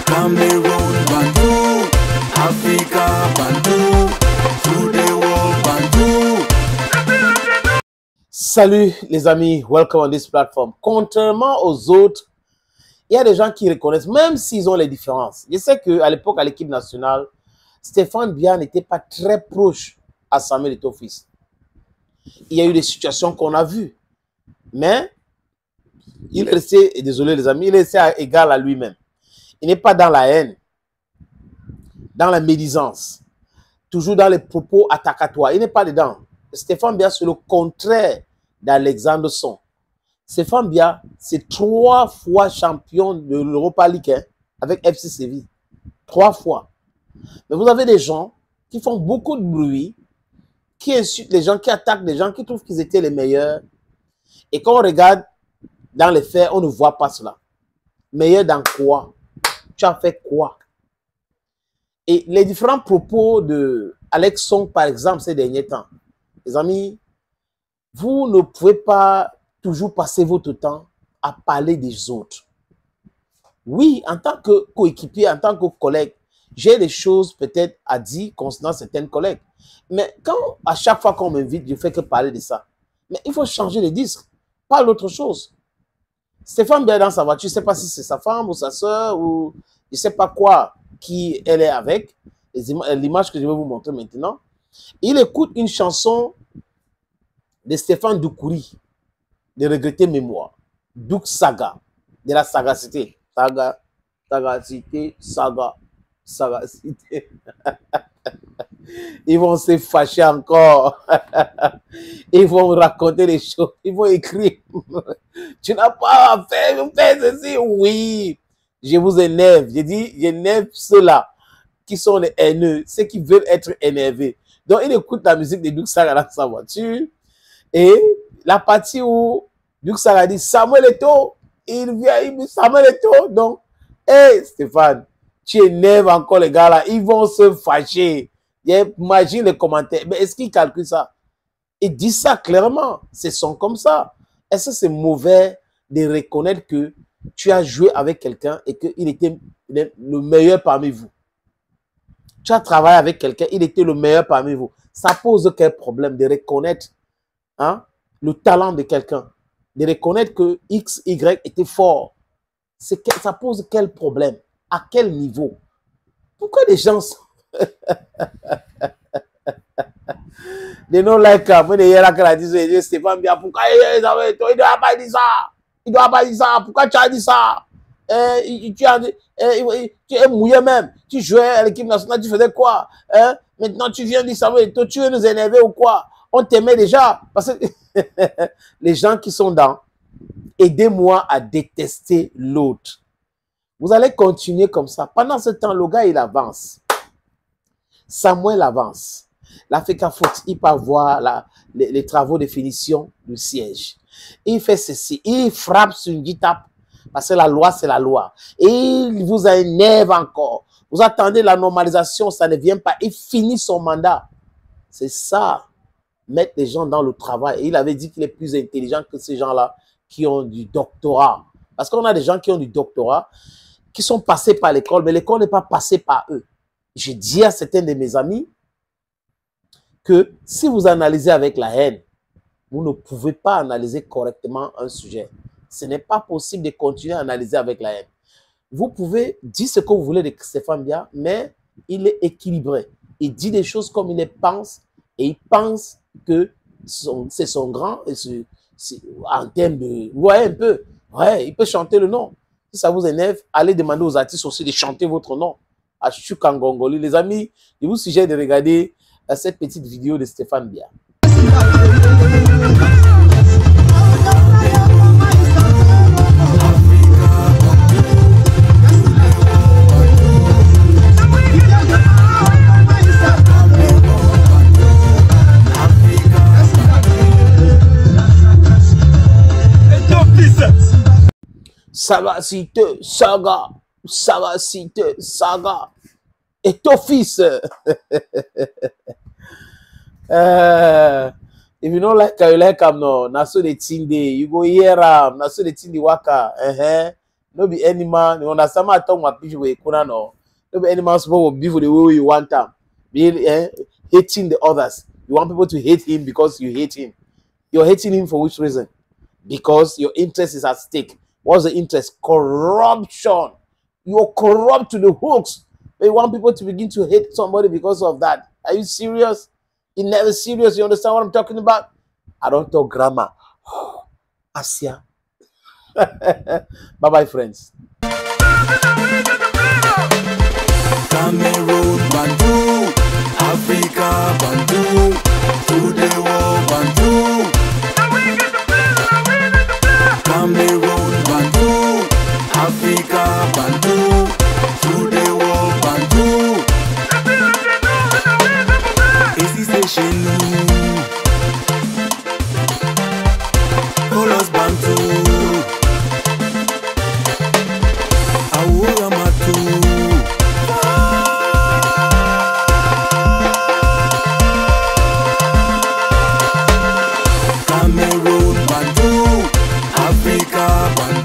Cameroon, Bantou, Africa, Bantou, through the world, Bantou. Salut les amis, welcome on this platform. Contrairement aux autres, il y a des gens qui reconnaissent, même s'ils ont les différences. Je sais qu'à l'époque, à l'équipe nationale, Stéphane Biya n'était pas très proche à Samuel Eto'o-Fils. Il y a eu des situations qu'on a vues. Mais il est resté, et désolé les amis, il est resté égal à lui-même. Il n'est pas dans la haine, dans la médisance, toujours dans les propos attacatoires. Il n'est pas dedans. Stéphane Biya, c'est le contraire d'Alexandre Son. Stéphane Biya, c'est 3 fois champion de l'Europa League hein, avec FC Séville. 3 fois. Mais vous avez des gens qui font beaucoup de bruit, qui insultent les gens, qui attaquent les gens, qui trouvent qu'ils étaient les meilleurs. Et quand on regarde dans les faits, on ne voit pas cela. Meilleur dans quoi? Tu as fait quoi? Et les différents propos de Alex Song, par exemple, ces derniers temps, les amis, vous ne pouvez pas toujours passer votre temps à parler des autres. Oui, en tant que coéquipier, en tant que collègue, j'ai des choses peut-être à dire concernant certains collègues. Mais quand, à chaque fois qu'on m'invite, je ne fais que parler de ça. Mais il faut changer les disques, pas l'autre chose. Stéphane Biya dans sa voiture, je ne sais pas si c'est sa femme ou sa soeur ou je ne sais pas quoi qui elle est avec. L'image que je vais vous montrer maintenant. Il écoute une chanson de Stéphane Doucouré, de Regretter Mémoire. Douk Saga, de la sagacité. Saga, sagacité, saga, sagacité. Ils vont se fâcher encore. Ils vont raconter des choses. Ils vont écrire. Tu n'as pas fait ceci. Oui. Je vous énerve. J'ai dit, j'énerve ceux-là qui sont les haineux, ceux qui veulent être énervés. Donc, il écoute la musique de Douk Saga dans sa voiture. Et la partie où Douk Saga dit Samuel Eto'o, il vient, il dit Samuel Eto'o. Donc, hé Stéphane, tu énerves encore les gars là. Ils vont se fâcher. Imagine les commentaires. Mais est-ce qu'ils calculent ça? Ils disent ça clairement. Ce sont comme ça. Est-ce que c'est mauvais de reconnaître que tu as joué avec quelqu'un et qu'il était le meilleur parmi vous? Tu as travaillé avec quelqu'un, il était le meilleur parmi vous. Ça pose quel problème de reconnaître hein, le talent de quelqu'un? De reconnaître que X, Y était fort. Ça pose quel problème? À quel niveau? Pourquoi les gens... Des noms like moi hier là qu'elle a dit Stéphane Biya, pourquoi il doit pas dire ça? Il doit pas dire ça. Pourquoi tu as dit ça? Tu es mouillé même. Tu jouais à l'équipe nationale, tu faisais quoi? Maintenant tu viens dire ça, tu veux nous énerver ou quoi? On t'aimait déjà. Parce que les gens qui sont dans aidez-moi à détester l'autre. Vous allez continuer comme ça. Pendant ce temps, le gars, il avance. Samuel avance. L'Africa Foot, il peut voir les travaux de finition du siège. Il fait ceci. Il frappe sur une guitare. Parce que la loi, c'est la loi. Et il vous énerve encore. Vous attendez la normalisation, ça ne vient pas. Il finit son mandat. C'est ça. Mettre les gens dans le travail. Et il avait dit qu'il est plus intelligent que ces gens-là qui ont du doctorat. Parce qu'on a des gens qui ont du doctorat, qui sont passés par l'école, mais l'école n'est pas passée par eux. Je dis à certains de mes amis que si vous analysez avec la haine, vous ne pouvez pas analyser correctement un sujet. Ce n'est pas possible de continuer à analyser avec la haine. Vous pouvez dire ce que vous voulez de Stéphane Biya, mais il est équilibré. Il dit des choses comme il les pense et il pense que c'est son grand. Et en termes de... Vous voyez un peu, ouais, il peut chanter le nom. Si ça vous énerve, allez demander aux artistes aussi de chanter votre nom. À Chukangongoli. Les amis, je vous suggère de regarder cette petite vidéo de Stéphane Biya. Sagacité, saga, sagacité, saga. Eto'o-Fils. If you don't like no, naso de tinde, you go hear naso de tinde waka. No be any man. You understand? I talk about people with kuna no. No be any man supposed to be for the way you want them. Be hating the others. You want people to hate him because you hate him. You're hating him for which reason? Because your interest is at stake. What's the interest? Corruption. You're corrupt to the hooks. But you want people to begin to hate somebody because of that. Are you serious? You're never serious. You understand what I'm talking about? I don't talk grammar. Asia. Bye-bye, friends. Cameroon Bantu, Africa Bantu, to the world Bantu. Cameroon Bantu, Africa Bantu, to the world Bantu. Ici c'est chez nous. Colos Bantu, Aoura Matu. Cameroon Bantu, Africa Bantu.